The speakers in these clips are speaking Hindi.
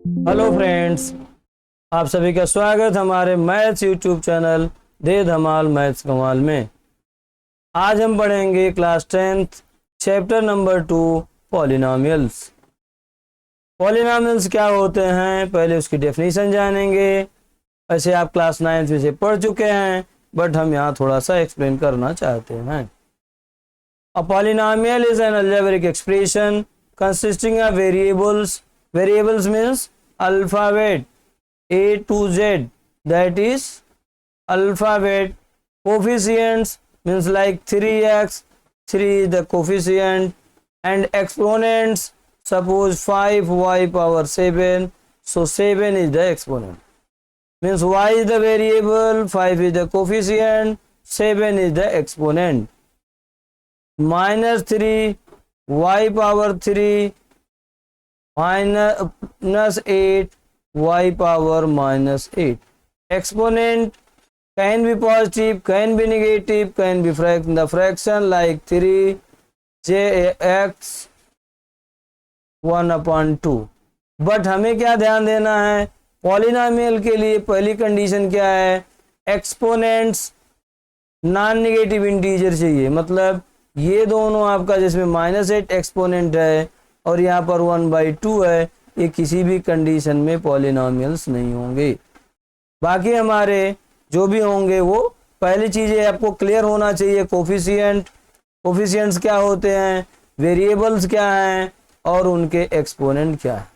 हेलो फ्रेंड्स, आप सभी का स्वागत हमारे मैथ्स यूट्यूब चैनल दे धमाल मैथ्स कमाल में। आज हम पढ़ेंगे class 10th chapter number 2 polynomials. Polynomials क्या होते हैं, पहले उसकी डेफिनेशन जानेंगे। वैसे आप क्लास 9th में से पढ़ चुके हैं, बट हम यहाँ थोड़ा सा एक्सप्लेन करना चाहते हैं। A polynomial is an algebraic expression consisting of variables means alphabet A to Z, that is alphabet. Coefficients means like 3x, 3 is the coefficient, and exponents, suppose 5y power 7, so 7 is the exponent. Means y is the variable, 5 is the coefficient, 7 is the exponent. Minus 3 y power 3 minus 8 y power minus 8. Exponent can be positive, can be negative, can be the fraction like 3 jx 1/2. But हमें क्या ध्यान देना है, पॉलिनॉमियल के लिए पहली कंडीशन क्या है, एक्सपोनेंट्स नॉन नेगेटिव इंटीजर चाहिए। मतलब ये दोनों आपका जिसमें -8 एक्सपोनेंट है और यहाँ पर 1/2 है, ये किसी भी कंडीशन में पॉलिनॉमियल्स नहीं होंगे। बाकी हमारे जो भी होंगे वो पहली चीज़ें आपको क्लियर होना चाहिए। कोफिशिएंट्स क्या होते हैं, वेरिएबल्स क्या हैं और उनके एक्सपोनेंट क्या है।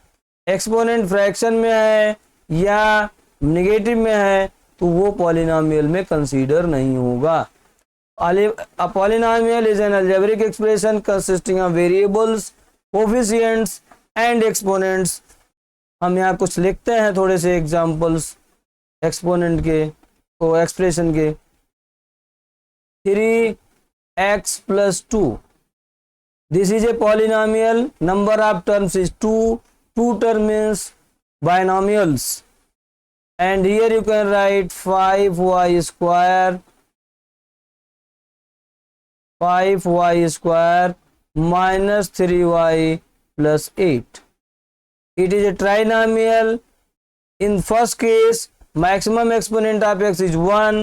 एक्सपोनेंट फ्रैक्शन में है या नेगेटिव में है तो वो पॉलिनॉमियल में कंसीडर नहीं होगा। A polynomial is an algebraic expression consisting of variables, coefficients and exponents. हम यहाँ कुछ लिखते हैं थोड़े से एग्जाम्पल्स एक्सपोनेंट के और एक्सप्रेशन के। 3x plus 2, this is a polynomial. Number of terms is 2. 2 term means binomials, and here you can write 5y square minus 3y plus 8. It is a trinomial. In first case, maximum exponent of x is 1.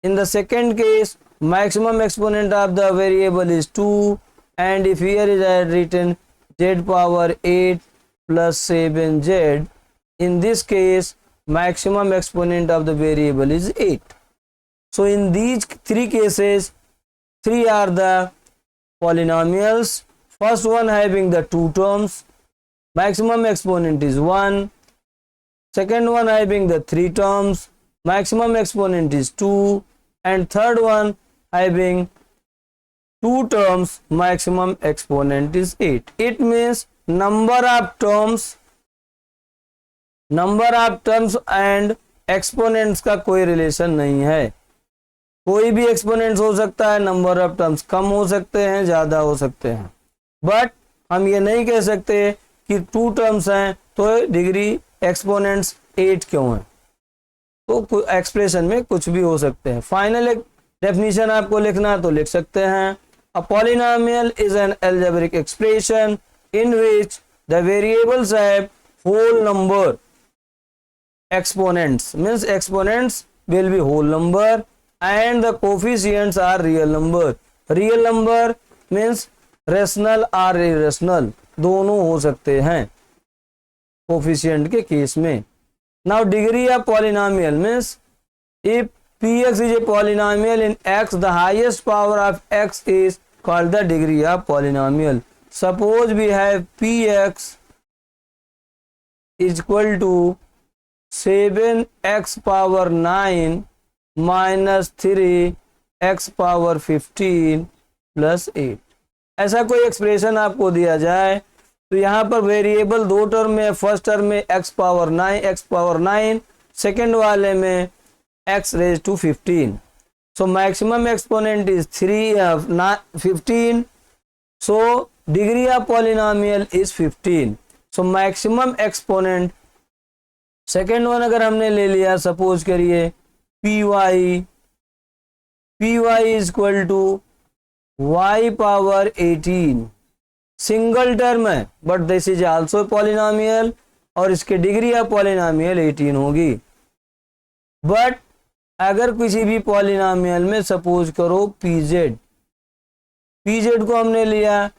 In the second case, maximum exponent of the variable is 2. And if here is written z power 8 plus 7z, in this case, maximum exponent of the variable is 8. So in these three cases, 3 are the polynomials. First one having the 2 terms, maximum exponent is 1. Second one having the 3 terms, maximum exponent is 2. And third one having 2 terms, maximum exponent is 8. It means number of terms and exponents का कोई रिलेशन नहीं है। कोई भी एक्सपोनेंट्स हो सकता है, नंबर ऑफ टर्म्स कम हो सकते हैं, ज़्यादा हो सकते हैं, बट हम ये नहीं कह सकते कि 2 टर्म्स हैं तो डिग्री एक्सपोनेंट्स 8 क्यों हैं। तो एक्सप्रेशन में कुछ भी हो सकते हैं। फाइनल एक डेफिनेशन आपको लिखना है तो लिख सकते हैं, a polynomial is an algebraic expression in which the variables have whole number exponents, means exponents will be whole number and the coefficients are real number. Real number means rational or irrational, दोनों हो सकते हैं coefficient के केस में। Now degree of polynomial means if px is a polynomial in x, the highest power of x is called the degree of polynomial. Suppose we have px is equal to 7x power 9 minus 3x power 15 plus 8। ऐसा कोई एक्सप्रेशन आपको दिया जाए तो यहाँ पर वेरिएबल 2 टर्म में, फर्स्ट टर्म में x पावर 9, सेकेंड वाले में x raise to 15। So maximum exponent is 15, so degree of polynomial is 15। So maximum exponent second one अगर हमने ले लिया, सपोज करिए py is equal to y power 18, single term है but this is also polynomial और इसकी डिग्री ऑफ पॉलिनोमियल 18 होगी। बट अगर किसी भी पॉलिनोमियल में सपोज करो पीजेड को हमने लिया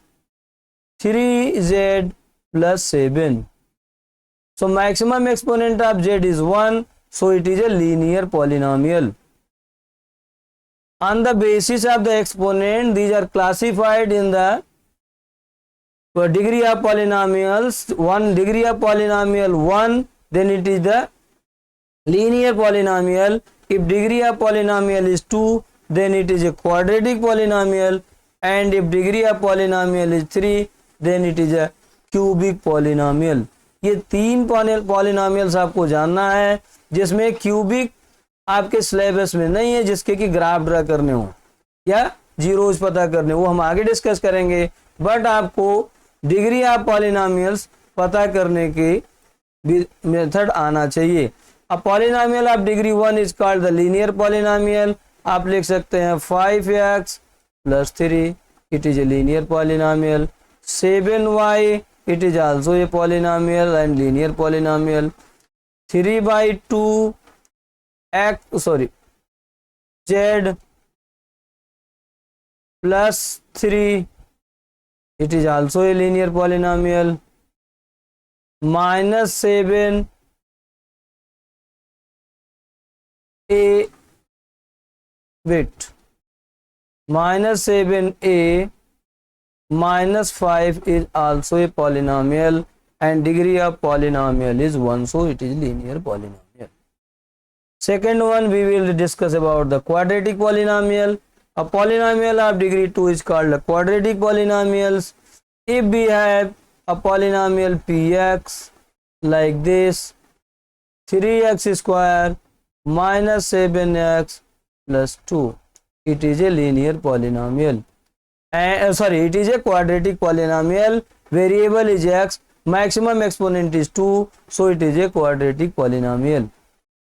3z plus 7, so maximum exponent of z is 1, so it is a linear polynomial. On the basis of the exponent, these are classified in the degree of polynomials. One degree of polynomial 1, then it is the linear polynomial. If degree of polynomial is 2, then it is a quadratic polynomial, and if degree of polynomial is 3, then it is a cubic polynomial. ये 3 पॉलिनोमियल्स आपको जानना है, जिसमें क्यूबिक आपके सिलेबस में नहीं है, जिसके कि ग्राफ ड्रा करने हो या जीरोज पता करने, वो हम आगे डिस्कस करेंगे। बट आपको डिग्री ऑफ पॉलिनोमियल्स पता करने की मेथड आना चाहिए। अब polynomial of degree 1 is called the linear polynomial. आप लिख सकते हैं 5x plus 3, it is a linear polynomial. 7y, it is also a polynomial and linear polynomial. 3/2 z plus 3, it is also a linear polynomial. -7 a bit -7a minus 5 is also a polynomial, and degree of polynomial is 1, so it is linear polynomial. Second one, we will discuss about the quadratic polynomial. A polynomial of degree 2 is called a quadratic polynomials. If we have a polynomial px like this, 3x square minus 7x plus 2, it is a linear polynomial. It is a quadratic polynomial. Variable is x, maximum exponent is 2, so it is a quadratic polynomial.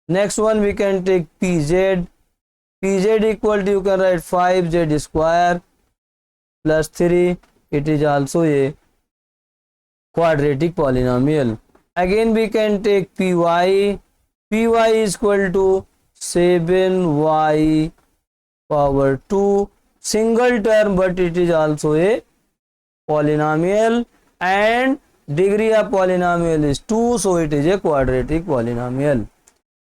Next one, we can take pz. Pz equal to, you can write 5z square plus 3, it is also a quadratic polynomial. Again we can take py. Py is equal to 7y power 2, single term, but it is also a polynomial, and degree of polynomial is 2, so it is a quadratic polynomial.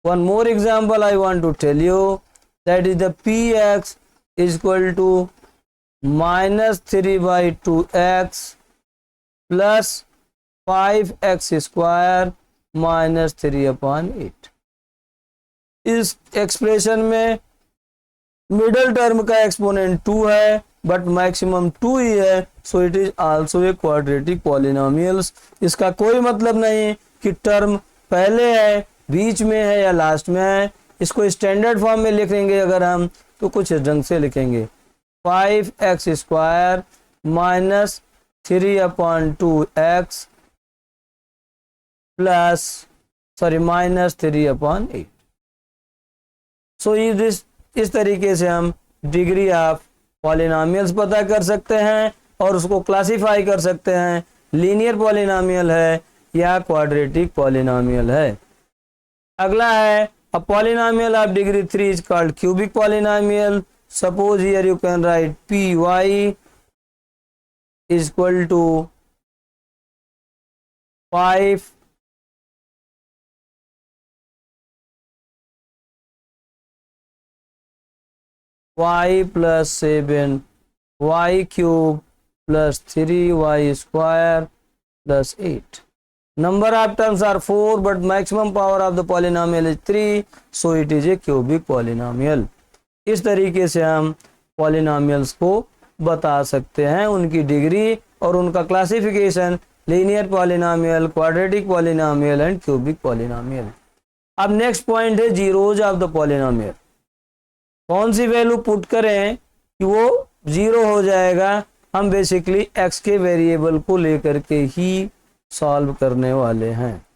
One more example I want to tell you, that is the px is equal to -3/2x plus 5x square minus 3/8. इस एक्सप्रेशन में मिडल टर्म का एक्सपोनेंट 2 है, बट मैक्सिमम 2 ही है, so it is also a quadratic polynomials. इसका कोई मतलब नहीं कि टर्म पहले है, बीच में है या लास्ट में है। इसको स्टैंडर्ड फॉर्म में लिखेंगे अगर हम, तो कुछ ढंग से लिखेंगे 5x square minus 3/2x plus minus 3/8। सो इस तरीके से हम डिग्री ऑफ पॉलिनोमियल्स पता कर सकते हैं और उसको क्लासिफाई कर सकते हैं, लीनियर पॉलिनोमियल है या क्वाड्रेटिक पॉलिनोमियल है। अगला है a polynomial of degree 3 is called cubic polynomial. Suppose here you can write py is equal to 5 y plus 7 y cube plus 3y square plus 8. Number of terms are 4, but maximum power of the polynomial is 3, so it is a cubic polynomial. इस तरीके से हम पॉलिनोमियल्स को बता सकते हैं, उनकी डिग्री और उनका classification, linear polynomial, quadratic polynomial and cubic polynomial. अब नेक्स्ट पॉइंट है जीरोज ऑफ द पॉलिनोमियल। कौन सी वैल्यू पुट करें कि वो जीरो हो जाएगा। हम बेसिकली x के वेरिएबल को लेकर के ही सॉल्व करने वाले हैं।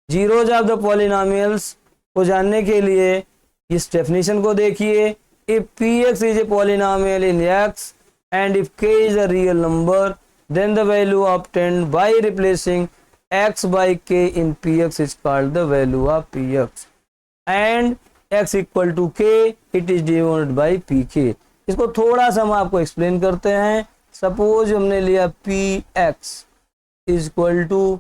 जीरोज ऑफ द पॉलिनोमियल्स को जानने के लिए इस डेफिनेशन को देखिए। If px is a polynomial in x and if k is a real number, then the value obtained by replacing x by k in px is called the value of px and x equal to k it is denoted by pk। इसको थोड़ा सा हम आपको एक्सप्लेन करते हैं। सपोज हमने लिया px is equal to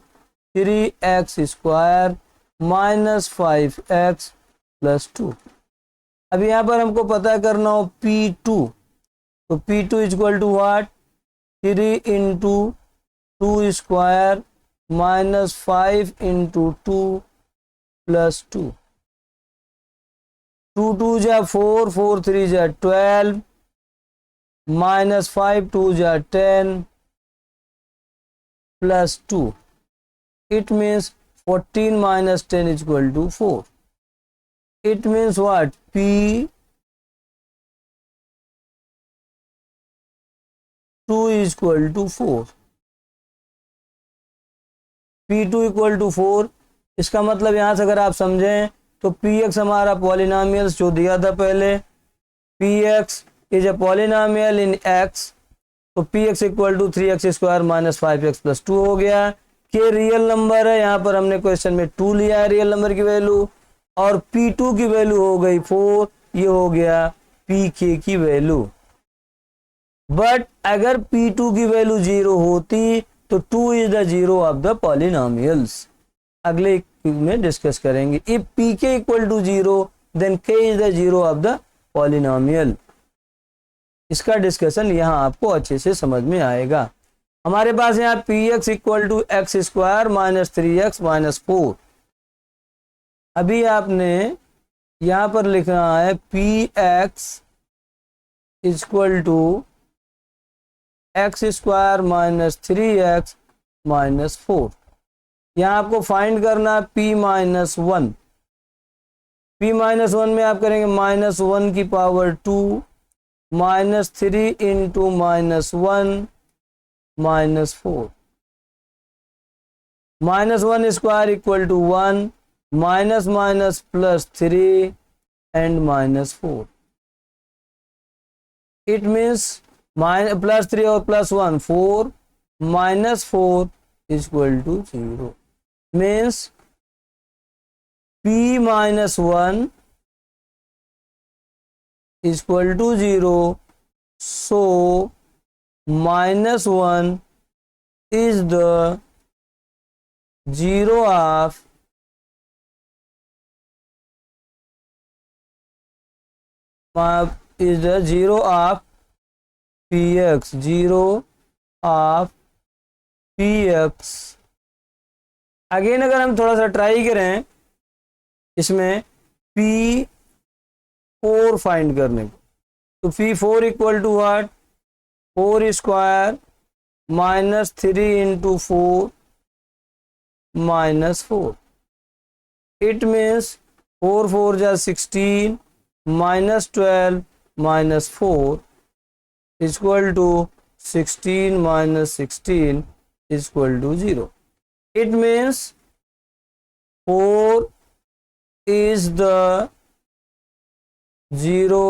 3x square minus 5x plus 2। अब यहाँ पर हमको पता करना हो P2, तो P2 is equal to what, 3 into 2 square minus 5 into 2 plus 2। 2 2 जा 4, 4 3 जा 12 माइनस 5 2 जा 10 plus 2। It means 14 minus 10 is equal to 4. It means what? P2 is equal to 4. P2 equal to 4। इसका मतलब यहाँ से अगर आप समझें तो Px हमारा पॉलिनोमियल्स जो दिया था पहले, Px is a polynomial in x, तो Px equal to 3x square minus 5x plus 2 हो गया। के रियल नंबर है, यहाँ पर हमने क्वेश्चन में 2 लिया है रियल नंबर की वैल्यू, और P2 की वैल्यू हो गई 4, ये हो गया Pk की वैल्यू। बट अगर P2 की वैल्यू 0 होती तो 2 is the 0 of the polynomials. अगले में डिस्कस करेंगे। If Pk equal to 0 then k is the 0 of the polynomial. इसका डिस्कशन यहाँ आपको अच्छे से समझ में आएगा। हमारे पास यहाँ Px equal to x square minus 3x minus 4। अभी आपने यहाँ पर लिखना है Px equal to x square minus 3x minus 4। यहाँ आपको फाइंड करना है P माइनस 1। P माइनस 1 में आप करेंगे माइनस 1 की power 2 minus 3 into minus 1 minus 4। Minus 1 square equal to 1 minus minus plus 3 and minus 4। It means plus 3 और plus 1 4 minus 4 equal to 0। Means P minus 1 equal to 0। So minus 1 is the 0 of Px, 0 of Px। Again अगर हम थोड़ा सा ट्राई करें इसमें P4 फाइंड करने को, तो P4 equal to what, 4 square minus 3 into 4 minus 4। It means 4 4 जा 16 minus 12 minus 4 equal to 16 minus 16 equal to 0। It means 4 is the 0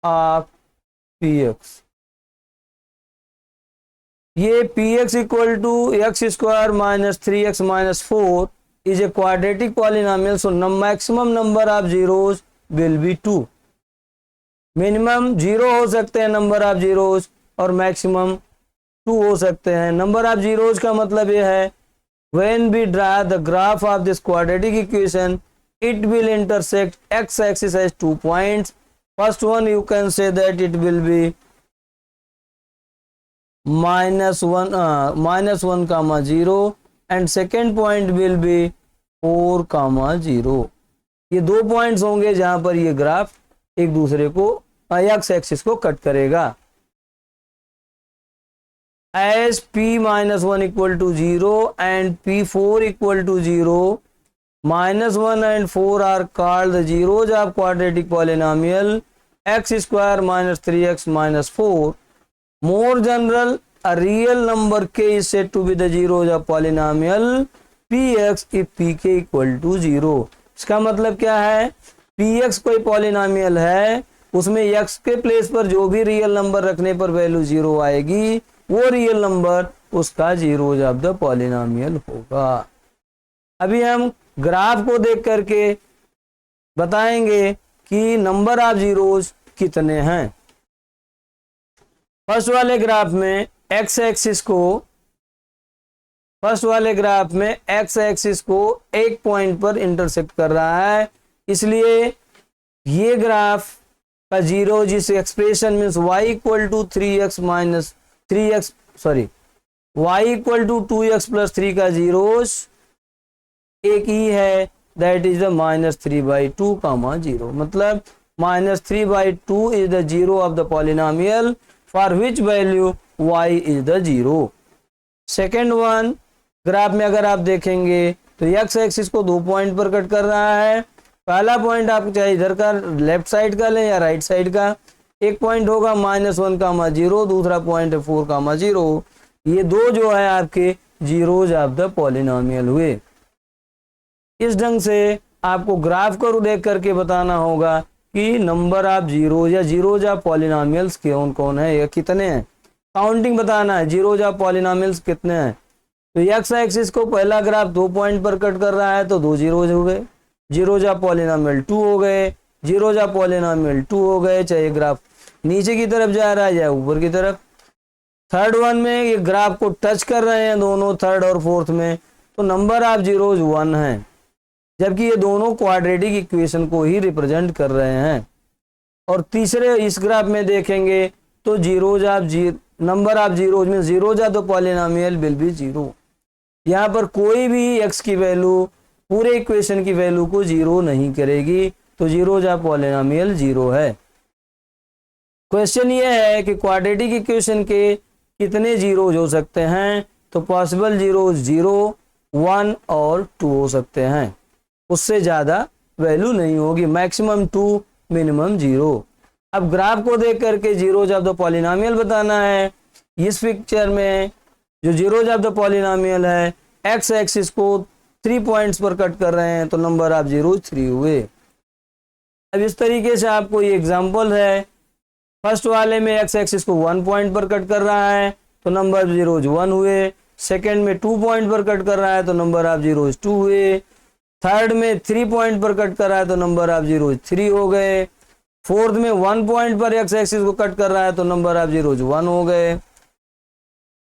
of Px। ये Px equal to x square minus 3x minus 4 is a quadratic polynomial, so maximum number of zeros will be 2। Minimum 0 हो सकते हैं नंबर ऑफ जीरोज और मैक्सिमम 2 हो सकते हैं। नंबर ऑफ जीरोज का मतलब ये है when we draw the graph of this quadratic equation it will intersect x axis has 2 points. First one you can say that it will be minus 1 comma 0 and second point will be 4 comma 0। ये 2 पॉइंट्स होंगे जहां पर ये ग्राफ एक दूसरे को एक्स एक्सिस को कट करेगा। as P minus 1 equal to 0 and P4 equal to 0, minus 1 and 4 are called the zeros of quadratic polynomial x square minus 3x minus 4. More general, a real number k is said to be the zeros of polynomial Px if Pk equal to 0। इसका मतलब क्या है, Px कोई पॉलिनोमियल है, उसमें x के प्लेस पर जो भी रियल नंबर रखने पर वैल्यू 0 आएगी, वो रियल नंबर उसका जीरोज ऑफ द पॉलिनोमियल होगा। अभी हम ग्राफ को देख करके बताएंगे कि नंबर ऑफ जीरोज कितने हैं। फर्स्ट वाले ग्राफ में एक्स एक्सिस को एक पॉइंट पर इंटरसेक्ट कर रहा है, इसलिए ये ग्राफ का जीरो जिस expression means y equal to 3x minus 3x y equal to 2x plus 3 का जीरोस एक ही है, दैट इज द -3/2 कामा 0। मतलब -3/2 is the zero of the polynomial for which value y is the zero. Second one graph में अगर आप देखेंगे तो x एक्सिस को 2 पॉइंट पर कट कर रहा है। पहला पॉइंट आप चाहे इधर का लेफ्ट साइड का लें या राइट साइड का। एक पॉइंट होगा -1 कामा 0, दूसरा पॉइंट है 4 कामा 0। ये दो जो है आपके जीरोज ऑफ द पॉलिनोमियल हुए। इस ढंग से आपको ग्राफ को देख करके बताना होगा कि नंबर ऑफ जीरोज या जीरोज ऑफ पॉलिनोमियल्स कौन कौन है या कितने हैं। काउंटिंग बताना है जीरोज ऑफ पॉलिनोमियल्स कितने हैं। तो एक्स एक्सिस को पहला ग्राफ 2 पॉइंट पर कट कर रहा है तो 2 जीरोज हो गए, जीरोज ऑफ पॉलिनोमियल 2 हो गए, जीरोज ऑफ पॉलिनोमियल 2 हो गए, चाहे ग्राफ नीचे की तरफ जा रहा है या ऊपर की तरफ। थर्ड वन में ये ग्राफ को टच कर रहे हैं दोनों, थर्ड और फोर्थ में, तो नंबर ऑफ जीरोज 1 है, जबकि ये दोनों क्वाड्रेटिक इक्वेशन को ही रिप्रेजेंट कर रहे हैं। और तीसरे इस ग्राफ में देखेंगे तो zeros of number of zeros में zeros of the polynomial will be 0। यहाँ पर कोई भी x की वैल्यू पूरे इक्वेशन की वैल्यू को 0 नहीं करेगी, तो जीरोज ऑफ पॉलिनोमियल 0 है। क्वेश्चन ये है कि क्वाड्रेटिक इक्वेशन के कितने जीरोज हो सकते हैं, तो पॉसिबल जीरोज 0, 1 और 2 हो सकते हैं, उससे ज़्यादा वैल्यू नहीं होगी, मैक्सिमम 2 मिनिमम 0। अब ग्राफ को देख करके जीरोज ऑफ द पॉलिनोमियल बताना है। इस पिक्चर में जो जीरोज ऑफ द पॉलिनोमियल है एक्स एक्सिस को 3 पॉइंट्स पर कट कर रहे हैं, तो नंबर ऑफ जीरोज 3 हुए। अब इस तरीके से आपको ये एग्जांपल है। फर्स्ट वाले में एक्स एक्सिस को 1 पॉइंट पर कट कर रहा है तो नंबर ऑफ जीरोज 1 हुए। सेकेंड में 2 पॉइंट पर कट कर रहा है तो नंबर ऑफ जीरोज 2 हुए। थर्ड में 3 पॉइंट पर कट कर रहा है तो नंबर ऑफ जीरोज 3 हो गए। फोर्थ में 1 पॉइंट पर एक्स एक्सिस को कट कर रहा है तो नंबर ऑफ जीरोज 1 हो गए।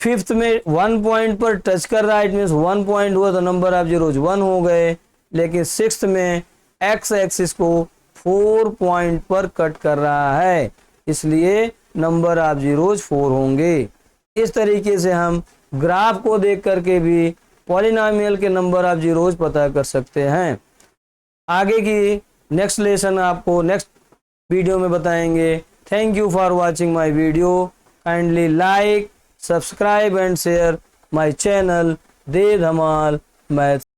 फिफ्थ में 1 पॉइंट पर टच कर रहा है, इट मीन्स 1 पॉइंट हुआ तो नंबर ऑफ जीरोज 1 हो गए। लेकिन सिक्स्थ में एक्स एक्सिस को 4 पॉइंट पर कट कर रहा है, इसलिए नंबर ऑफ जीरोज 4 होंगे। इस तरीके से हम ग्राफ को देख करके भी पॉलिनोमियल के नंबर ऑफ जीरोज पता कर सकते हैं। आगे की नेक्स्ट लेसन आपको नेक्स्ट वीडियो में बताएंगे। Thank you for watching my video. Kindly like, subscribe and share my channel they Dhamaal math.